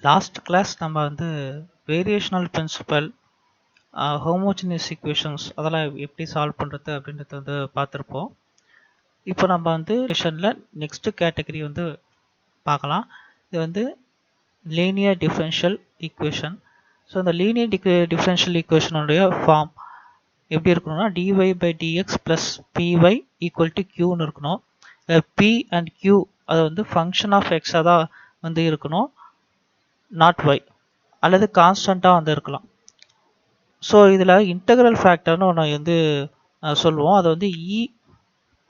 Last class நம்ம வந்து வேரியேஷனல் principal, homogeneous equations அதெல்லாம் எப்படி சால்வ் பண்ணுறது அப்படின்றத வந்து பார்த்துருப்போம். இப்போ நம்ம வந்து செஷனில் நெக்ஸ்ட் கேட்டகரி வந்து பார்க்கலாம். இது வந்து லீனியர் டிஃபரன்ஷியல் ஈக்குவேஷன். ஸோ இந்த லீனியர் டிஃபரன்ஷியல் ஈக்குவேஷனுடைய ஃபார்ம் எப்படி இருக்கணும்னா dy by dx plus py equal to qன்னு இருக்கணும். p and q அது வந்து ஃபங்க்ஷன் ஆஃப் எக்ஸாக தான் வந்து இருக்கணும், நாட் y, அல்லது கான்ஸ்டண்ட்டாக வந்து இருக்கலாம். ஸோ இதில் இன்டெக்ரல் ஃபேக்டர்னு ஒன்று வந்து சொல்லுவோம். அது வந்து e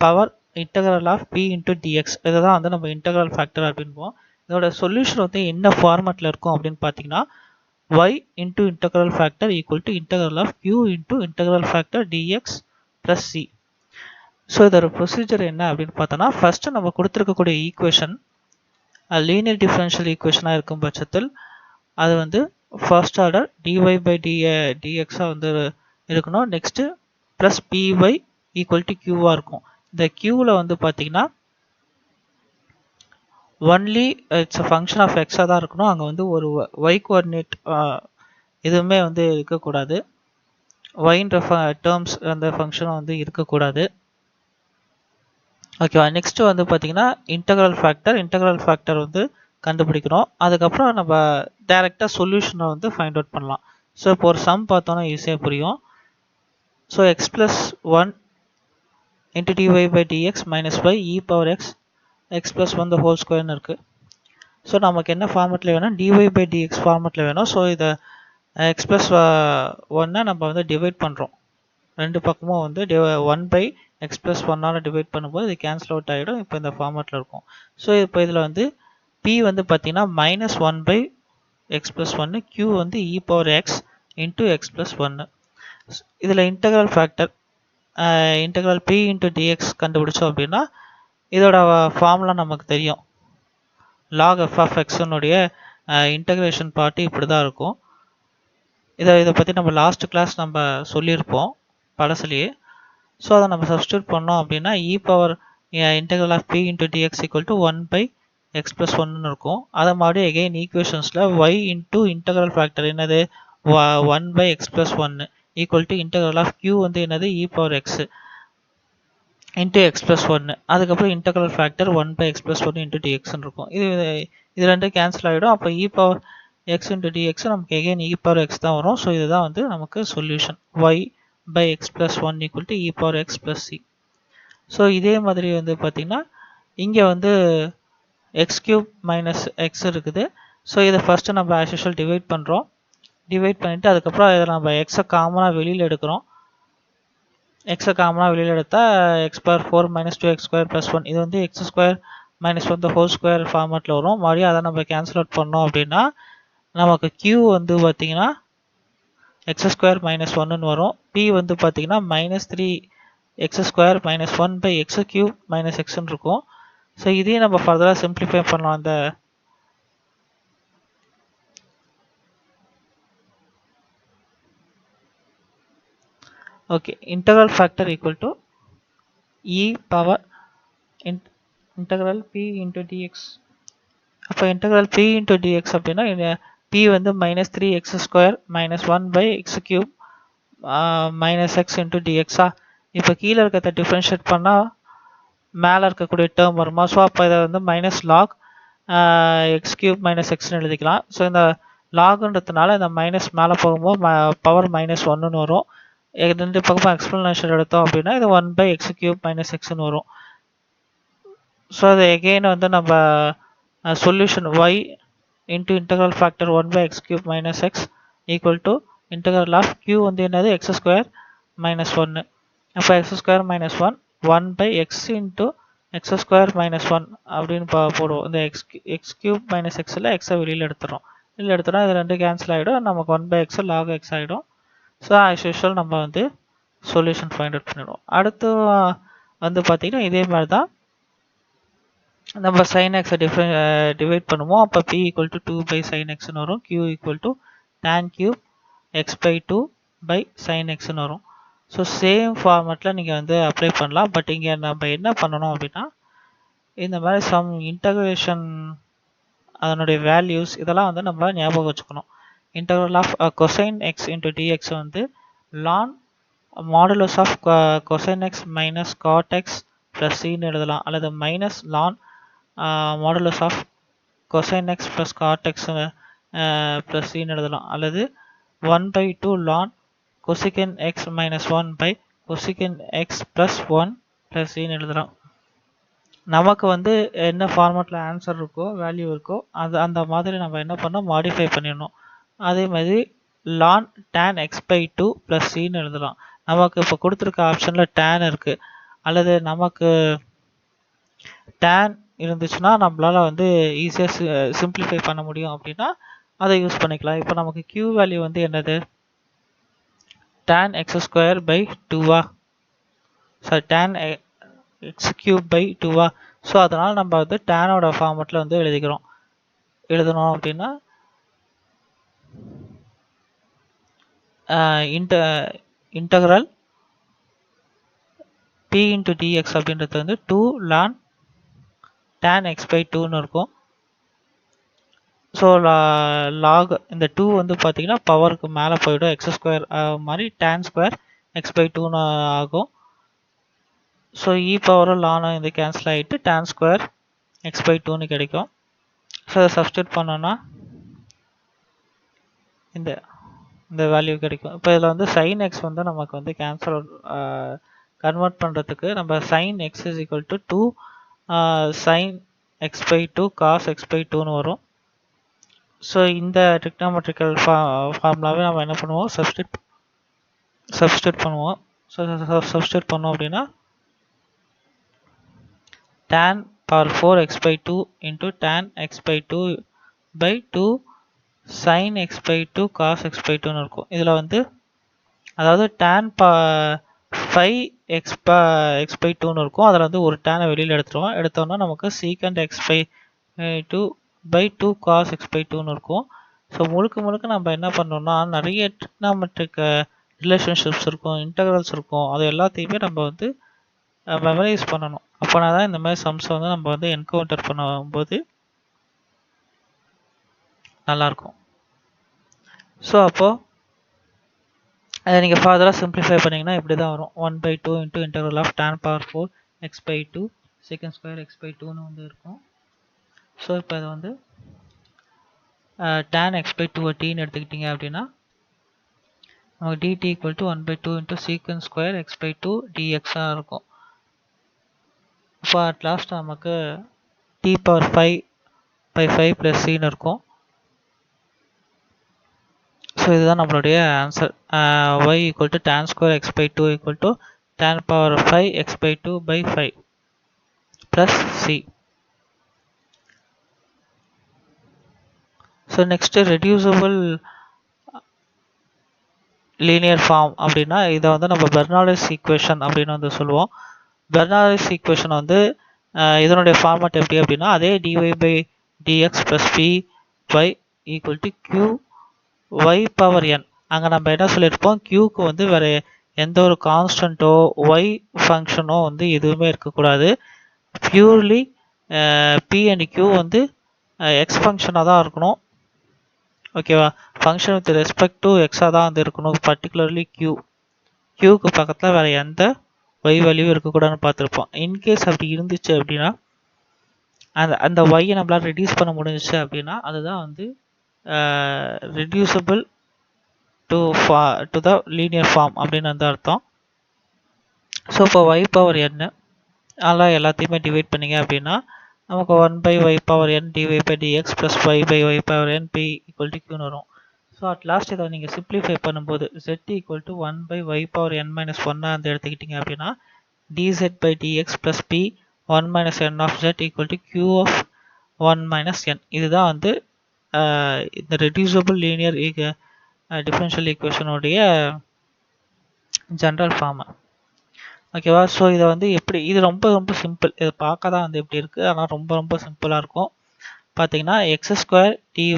power integral of p into dx, இதை தான் வந்து நம்ம இன்டெக்ரல் ஃபேக்டர் அப்படின்போம். இதோட சொல்யூஷன் வந்து என்ன ஃபார்மேட்டில் இருக்கும் அப்படின்னு பார்த்தீங்கன்னா y into integral factor equal to integral of q into integral factor dx plus c. So இதோட ப்ரொசீஜர் என்ன அப்படின்னு பார்த்தோன்னா, ஃபர்ஸ்ட் நம்ம கொடுத்துருக்கக்கூடிய ஈக்குவேஷன் லீனியர் டிஃபரன்ஷியல் ஈக்குவேஷனாக இருக்கும் பட்சத்தில் அது வந்து ஃபர்ஸ்ட் ஆர்டர் dy by dxஆக வந்து இருக்கணும். Next plus py equal to க்யூவாக இருக்கும். இந்த க்யூவில் வந்து பார்த்தீங்கன்னா only it's a function of எக்ஸாக தான் இருக்கணும். அங்கே வந்து ஒரு y கோஆர்டினேட் எதுவுமே வந்து இருக்கக்கூடாது. yன்ற டேர்ம்ஸ் அந்த ஃபங்க்ஷன் வந்து இருக்கக்கூடாது. ஓகேவா. நெக்ஸ்ட் வந்து பார்த்தீங்கன்னா இன்டெக்ரல் ஃபேக்டர் வந்து கண்டுபிடிக்கணும். அதுக்கப்புறம் நம்ம டைரெக்டாக சொல்யூஷனை வந்து ஃபைண்ட் அவுட் பண்ணலாம். ஸோ இப்போ ஒரு சம் பார்த்தோன்னா ஈஸியாக புரியும். So X plus 1 into dy by dx minus y e power X plus 1 the whole ஸ்கொயர்னு இருக்குது. ஸோ நமக்கு என்ன ஃபார்மெட்டில் வேணும், dy by dx ஃபார்மெட்டில் வேணும். ஸோ இதை எக்ஸ் ப்ளஸ் 1 நம்ம வந்து டிவைட் பண்ணுறோம். ரெண்டு பக்கமும் வந்து 1 by எக்ஸ் ப்ளஸ் 1ஆல் டிவைட் பண்ணும்போது இது கேன்சல் அவுட் ஆகிடும். இப்போ இந்த ஃபார்மெட்டில் இருக்கும். ஸோ இப்போ இதில் வந்து p வந்து பார்த்தீங்கன்னா minus 1 by x plus 1, q வந்து e power x into x plus 1. இதில் integral factor integral p into dx கண்டுபிடிச்சோம் அப்படின்னா இதோட ஃபார்முலா நமக்கு தெரியும். log f of xனுடைய இன்டெகிரேஷன் பார்ட்டு இப்படி தான் இருக்கும். இதை பற்றி நம்ம லாஸ்ட் கிளாஸ் நம்ம சொல்லியிருப்போம் படத்துலேயே. ஸோ அதை நம்ம சப்ஸ்டியூட் பண்ணோம் அப்படின்னா e power integral of p into dx equal to 1 by x plus 1ன்னு இருக்கும். அதை மறுபடியும் எகெயின் ஈக்குவேஷன்ஸில் y இன்ட்டு இன்டெக்ரல் ஃபேக்டர் என்னது 1 by x plus 1 equal to integral of q வந்து என்னது e power x into x plus 1. அதுக்கப்புறம் integral factor 1 by x plus 1 into டிஎக்ஸ்ன்னு இருக்கும். இது ரெண்டும் கேன்சல் ஆகிடும். அப்போ e power x into dx நமக்கு எகெயின் e பவர் எக்ஸ் தான் வரும். ஸோ இதுதான் வந்து நமக்கு solution y by x plus 1 equal to e power x plus c. So இதே மாதிரி வந்து பார்த்திங்கன்னா இங்கே வந்து எக்ஸ் கியூப் மைனஸ் எக்ஸ் இருக்குது. ஸோ இதை ஃபஸ்ட்டு நம்ம ஆஸ் யூஷுவல் டிவைட் பண்ணுறோம். டிவைட் பண்ணிவிட்டு அதுக்கப்புறம் இதை நம்ம எக்ஸை காமனாக வெளியில் எடுக்கிறோம். எக்ஸை காமனாக வெளியில் எடுத்தால் X power 4 minus 2 X square plus 1 இது வந்து X square minus 1 the whole square ஃபார்மேட்டில் வரும். மறுபடியும் அதை நம்ம கேன்சல் அவுட் பண்ணோம் அப்படின்னா நமக்கு q வந்து பார்த்திங்கன்னா எக்ஸ் ஸ்கொயர் மைனஸ் 1ன்னு வரும். p வந்து பார்த்தீங்கன்னா minus 3 x square minus 1 by x cube minus எக்ஸ்ன்னு இருக்கும். ஸோ இதையும் நம்ம ஃபர்தராக சிம்பிளிஃபை பண்ணலாம். அந்த okay integral factor equal to e power integral p into dx. அப்போ இன்டெக்ரல் p இன்ட்டு டிஎக்ஸ் அப்படின்னா p வந்து minus 3 x square minus 1 by x cube minus x into டிஎக்ஸா. இப்போ கீழே இருக்கிறத டிஃப்ரென்ஷியேட் பண்ணால் மேலே இருக்கக்கூடிய டேர்ம் வருமா. ஸோ அப்போ இதை வந்து minus log x cube minus எக்ஸ்னு எழுதிக்கலாம். ஸோ இந்த லாக்ன்றதுனால இந்த மைனஸ் மேலே போகும்போது பவர் மைனஸ் 1ன்னு வரும். ரெண்டு பக்கமும் எக்ஸ்பிளனேஷன் எடுத்தோம் அப்படின்னா இது 1 பை எக்ஸ் கியூப் மைனஸ் எக்ஸ்னு வரும். ஸோ அது எகெயின் வந்து நம்ம solution y into integral factor 1 by x cube minus x equal to integral of q வந்து என்னது எக்ஸ் ஸ்கொயர் மைனஸ் 1. அப்போ x square minus 1 by x into x square minus 1 அப்படின்னு போடுவோம். இந்த எக்ஸ் கியூப் மைனஸ் எக்ஸில் எக்ஸை வெளியில் எடுத்துகிறோம். வெளியில் எடுத்தோன்னா இது ரெண்டு கேன்சல் ஆகிடும். நமக்கு 1 பை எக்ஸ் லாக் எக்ஸ் ஆகிடும். ஸோ ஆஸ் யூஷுவல் நம்ம வந்து சொல்யூஷன் ஃபைண்ட் அவுட் பண்ணிடுவோம். அடுத்து வந்து பார்த்திங்கன்னா இதே மாதிரி தான் நம்ம சைன் எக்ஸை டிவைட் பண்ணுவோம். அப்போ p equal to 2 by sine எக்ஸ்னு வரும். q equal to tan cube x by 2 by sine எக்ஸ்னு வரும். ஸோ சேம் ஃபார்மேட்டில் நீங்கள் வந்து அப்ளை பண்ணலாம். பட் இங்கே நம்ம என்ன பண்ணணும் அப்படின்னா இந்த மாதிரி சம் இன்டகிரேஷன் அதனுடைய வேல்யூஸ் இதெல்லாம் வந்து நம்ம ஞாபகம் வச்சுக்கணும். Integral of cosine x into dx வந்து ln modulus of cosine x minus cot x plus சின்னு எழுதலாம், அல்லது minus ln modulus of cosine x plus cot x plus சின்னு எழுதலாம், அல்லது 1/2 லான் கொசிகன் எக்ஸ் மைனஸ் 1 கொசிகன் எக்ஸ் ப்ளஸ் 1 ப்ளஸ் சின்னு எழுதலாம். நமக்கு வந்து என்ன ஃபார்மேட்டில் ஆன்சர் இருக்கோ வேல்யூ இருக்கோ அந்த மாதிரி நம்ம என்ன பண்ணோம், மாடிஃபை பண்ணிடணும். அதே மாதிரி லான் tan x/2 ப்ளஸ் சின்னு எழுதலாம். நமக்கு இப்போ கொடுத்துருக்க ஆப்ஷனில் tan இருக்குது, அல்லது நமக்கு tan இருந்துச்சுன்னா நம்மளால் வந்து ஈஸியாக சிம்பிளிஃபை பண்ண முடியும் அப்படின்னா அதை யூஸ் பண்ணிக்கலாம். இப்போ நமக்கு q வேல்யூ வந்து என்னது, tan x²/2 sorry tan x³/2 so அதனால் நம்ம வந்து டேனோட ஃபார்மெட்டில் வந்து எழுதணும் அப்படின்னா இன்டகரல் p இன்ட்டு dx அப்படின்றது வந்து 2 ln tan x/2ன்னு இருக்கும். ஸோ லாக் இந்த 2 வந்து பார்த்தீங்கன்னா பவருக்கு மேலே போயிடும், x² மாதிரி tan² x/2ன்னு ஆகும். ஸோ பவரும் லானும் இது கேன்சல் ஆகிட்டு tan² x/2ன்னு கிடைக்கும். ஸோ அதை சப்ஸ்டியூட் பண்ணோன்னா இந்த வேல்யூ கிடைக்கும். இப்போ இதில் வந்து sin x வந்து நமக்கு வந்து கேன்சல் கன்வெர்ட் பண்ணுறதுக்கு நம்ம sin x is equal to 2 sin x/2 cos x/2ன்னு வரும். ஸோ இந்த trigonometrical ஃபார்முலாவே நம்ம என்ன பண்ணுவோம், சப்ஸ்டியூட் பண்ணுவோம். ஸோ சப்ஸ்டியூட் பண்ணோம் அப்படின்னா tan power 4 x/2 into tan x/2/2 sin x/2 cos x/2ன்னு இருக்கும். இதில் வந்து அதாவது tan 5 x/2ன்னு இருக்கும். அதில் வந்து ஒரு டேனை வெளியில் எடுத்தோம்னா நமக்கு secant x/2/2 cos x/2ன்னு இருக்கும். ஸோ முழுக்க நம்ம என்ன பண்ணோம்னா நிறைய ட்ரிக்னாமெட்ரிக் ரிலேஷன்ஷிப்ஸ் இருக்கும், இன்டெக்ரல்ஸ் இருக்கும், அது எல்லாத்தையுமே நம்ம வந்து மெமரைஸ் பண்ணணும். அப்போனா தான் இந்த மாதிரி சம்ஸை வந்து நம்ம வந்து என்கவுண்டர் பண்ணும்போது நல்லாயிருக்கும். ஸோ அப்போது அதை நீங்கள் ஃபர்தராக சிம்பிளிஃபை பண்ணிங்கன்னா இப்படி தான் வரும், 1/2 into integral of tan power 4 x/2 sec² x/2ன்னு வந்து இருக்கும். ஸோ இப்போ இது வந்து tan x/2 tன்னு எடுத்துக்கிட்டிங்க அப்படின்னா நமக்கு dt = 1/2 இன்ட்டு sec² x/2 dxஆக இருக்கும். இப்போ அட் லாஸ்ட் நமக்கு t⁵/5 + cன்னு இருக்கும். ஸோ இதுதான் நம்மளுடைய answer. y = tan² x/2 = tan power 5 x/2/5 plus c. So next reducible linear form அப்படின்னா இதை வந்து நம்ம பெர்னாலிஸ் ஈக்குவேஷன் அப்படின்னு வந்து சொல்லுவோம். பெர்னாலிஸ் ஈக்குவேஷன் வந்து இதனுடைய ஃபார்மேட் எப்படி அப்படின்னா அதே dy/dx + py = q/n. அங்கே நம்ம என்ன சொல்லியிருப்போம், க்யூக்கு வந்து வேறு எந்த ஒரு கான்ஸ்டண்ட்டோ ஒய் ஃபங்க்ஷனோ வந்து எதுவுமே இருக்கக்கூடாது. பியூர்லி p அண்ட் q வந்து எக்ஸ் ஃபங்க்ஷனாக தான் இருக்கணும். ஓகேவா, ஃபங்க்ஷன் வித் ரெஸ்பெக்ட் டு எக்ஸாக தான் வந்து இருக்கணும். பர்டிகுலர்லி க்யூக்கு பக்கத்தில் வேறு எந்த ஒய் வேல்யூ இருக்கக்கூடாதுன்னு பார்த்துருப்போம். இன்கேஸ் அப்படி இருந்துச்சு அப்படின்னா அந்த ஒய்யை நம்மளால் ரெடியூஸ் பண்ண முடிஞ்சிச்சு அப்படின்னா அதுதான் வந்து reducible to the linear form அப்படின்னு வந்து அர்த்தம். ஸோ இப்போ y/n அதெல்லாம் எல்லாத்தையுமே டிவைட் பண்ணிங்க அப்படின்னா நமக்கு 1/y/n dy/dx + y/y/n p = qன்னு வரும். ஸோ அட் லாஸ்ட் இதை நீங்கள் சிம்பிளிஃபை பண்ணும்போது z = 1/y/n - 1 வந்து எடுத்துக்கிட்டிங்க அப்படின்னா dz/dx + p 1 - n of z = q(1 - n). இதுதான் வந்து இந்த ரெடியூசபிள் லீனியர் டிஃபரன்ஷியல் ஈக்குவேஷனுடைய ஜென்ரல் ஃபார்ம். ஓகேவா, ஸோ இதை வந்து எப்படி, இது ரொம்ப சிம்பிள். இதை பார்க்க தான் வந்து எப்படி இருக்குது, ஆனால் ரொம்ப சிம்பிளாக இருக்கும். பார்த்தீங்கன்னா x² dy +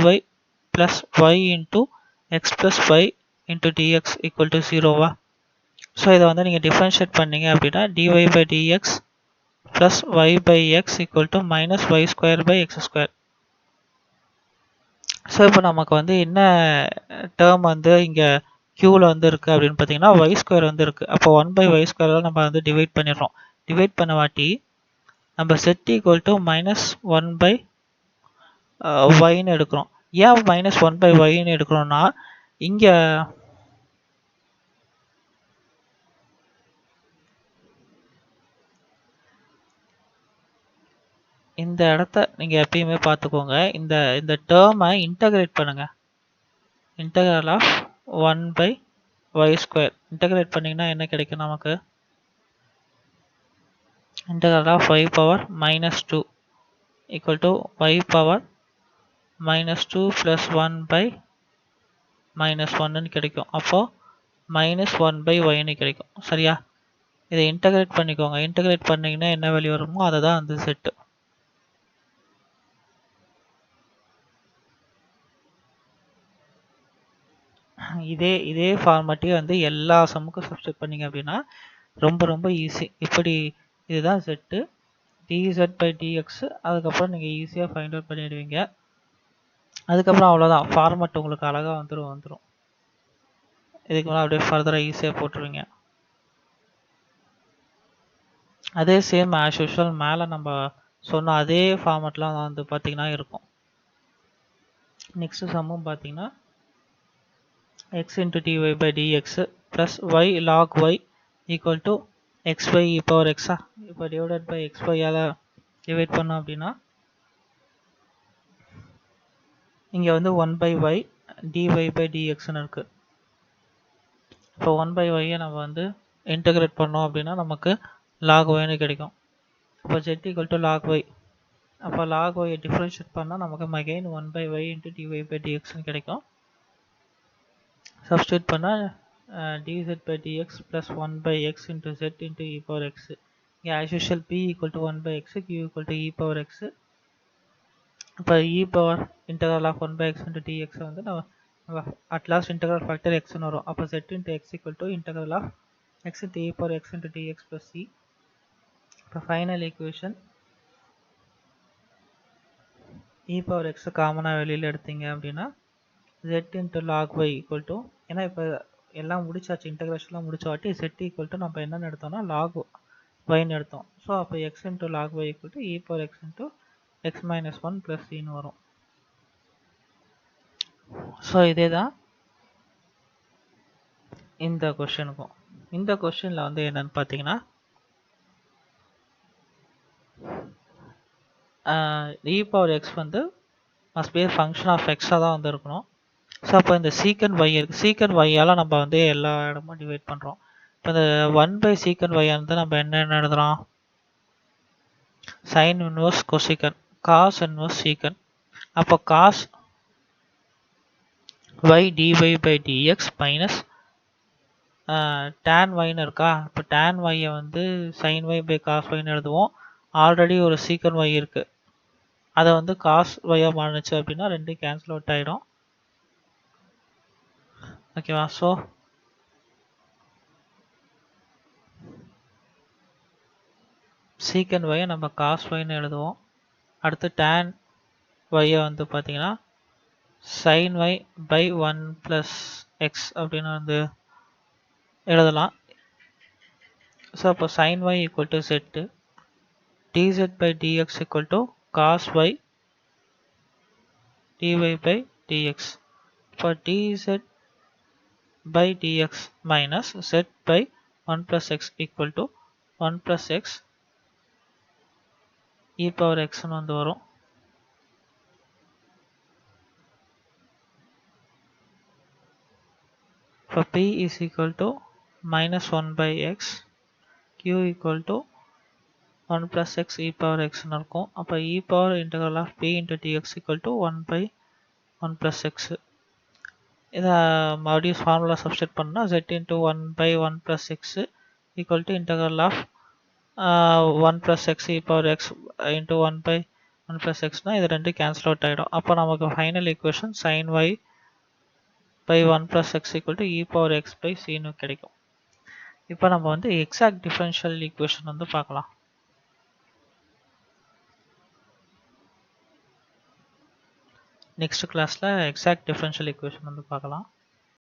y into x + y into dx = 0வா. ஸோ இதை வந்து நீங்கள் டிஃப்ரென்ஷியேட் பண்ணீங்க அப்படின்னா dy/dx + y/x = -y² x². So இப்போ நமக்கு வந்து என்ன டேர்ம் வந்து இங்கே க்யூவில் வந்து இருக்குது அப்படின்னு பார்த்தீங்கன்னா ஒய் ஸ்கொயர் வந்து இருக்குது. அப்போ 1/y² நம்ம வந்து டிவைட் பண்ணிடுறோம். டிவைட் பண்ண வாட்டி நம்ம செட் ஈக்குவல் டு -1/yன்னு எடுக்கிறோம். ஏன் -1/yன்னு எடுக்கிறோம்னா இங்கே இந்த இடத்த நீங்கள் எப்பயுமே பார்த்துக்கோங்க. இந்த இந்த டேர்மை இன்டகிரேட் பண்ணுங்க. Integral of 1/y². இன்டகிரேட் பண்ணிங்கன்னா என்ன கிடைக்கும் நமக்கு? integral of y power -2 equal to y power -2 plus 1 by -1 கிடைக்கும். அப்போ -1/y கிடைக்கும். சரியா? இதை இன்டகிரேட் பண்ணிக்கோங்க. இன்டகிரேட் பண்ணீங்கன்னா என்ன வேல்யூ வருமோ அதை தான் அந்த செட்டு. இதே ஃபார்மேட்டே வந்து எல்லா சம்முக்கும் சப்ஸ்டிட் பண்ணீங்க அப்படின்னா ரொம்ப ரொம்ப ஈஸி. இப்படி இதுதான் செட்டு dz/dx. அதுக்கப்புறம் நீங்கள் ஈஸியாக ஃபைண்ட் அவுட் பண்ணிடுவீங்க. அதுக்கப்புறம் அவ்வளோதான், ஃபார்மேட் உங்களுக்கு அழகாக வந்துடும். இதுக்கு மேலே அப்படியே ஃபர்தராக ஈஸியாக போட்டுருவீங்க. அதே சேம் ஆஸ் யூஷுவல் மேலே நம்ம சொன்ன அதே ஃபார்மேட்லாம் வந்து பார்த்தீங்கன்னா இருக்கும். நெக்ஸ்ட் சம்மும் பார்த்தீங்கன்னா x into dy/dx plus y log y equal to xy e power x. இப்போ divided by xy all divide பண்ணோம் அப்படின்னா இங்கே வந்து 1/y dy/dxன்னு இருக்கு. இப்போ 1/y நம்ம வந்து இன்டகிரேட் பண்ணோம் அப்படின்னா நமக்கு log yன்னு கிடைக்கும். இப்போ z equal to log y. அப்போ log y டிஃபரன்ஷியேட் பண்ணால் நமக்கு அகைன் 1/y into dy/dxன்னு கிடைக்கும். சப்ஸ்டியூட் பண்ணால் dz/dx plus 1/x into z into e power x. இங்கே as usual p equal to 1/x, q equal to e power x. இப்போ e power integral of 1/x into dx வந்து நம்ம at last integral factor xன்னு வரும். அப்போ z into x equal to integral of x into e power x into dx plus c. இப்போ final equation e power x காமனாக வெளியில் எடுத்தீங்க அப்படின்னா z into log y equal to, ஏன்னா இப்போ எல்லாம் முடிச்சாச்சு, இன்டகிரேஷன்லாம் முடிச்ச வாட்டி z equal to நம்ம என்னென்னு எடுத்தோம்னா log yன்னு எடுத்தோம். ஸோ அப்போ x into log y equal to e power x into x minus 1 plus cன்னு வரும். ஸோ இதே தான் இந்த கொஷனுக்கும். இந்த கொஷனில் வந்து என்னன்னு பார்த்தீங்கன்னா e power x வந்து must be a function of x தான் வந்து இருக்கணும். ஸோ அப்போ இந்த சீக்கன் y இருக்குது. சீக்கன் y-யால் நம்ம வந்து எல்லா இடமும் டிவைட் பண்ணுறோம். இப்போ இந்த 1/secant y வந்து நம்ம என்ன எழுதுகிறோம்? sin inverse cosecant, cos inverse secant. அப்போ cos y dy/dx minus tan yன்னு இருக்கா? இப்போ tan y வந்து sin y/cos yன்னு எழுதுவோம். ஆல்ரெடி ஒரு சீக்கன் y இருக்குது, அதை வந்து cos y மாறிச்சு அப்படின்னா ரெண்டும் கேன்சல் அவுட் ஆகிடும். ஓகேவா? ஸோ சீக்கன் y நம்ம cos yன்னு எழுதுவோம். அடுத்து tan y வந்து பார்த்தீங்கன்னா sin y/1 plus x அப்படின்னு வந்து எழுதலாம். ஸோ அப்போ sin y equal to z, dz/dx equal to cos y dy/dx. இப்போ dz/dx minus z/1 plus x equal to 1 plus x e power xன்னு வந்து வரும். இப்போ p is equal to -1/x, q equal to 1 plus x e power xன்னு இருக்கும். அப்போ e power integral of p into dx equal to 1/1 plus x. இதை மறுபடியும் formula substitute பண்ணால் z into 1/1 plus x equal to integral of 1 plus x e power x into 1/1 plus xனா இது ரெண்டு cancel out ஆகிடும். அப்போ நமக்கு final equation sin y/1 plus x equal to e power x by cன்னு கிடைக்கும். இப்போ நம்ம வந்து எக்ஸாக்ட் டிஃபரன்ஷியல் ஈக்குவேஷன் வந்து பார்க்கலாம். நெக்ஸ்ட் கிளாஸில் எக்ஸாக்ட் டிஃபரன்ஷியல் ஈக்குவேஷன் வந்து பார்க்கலாம்.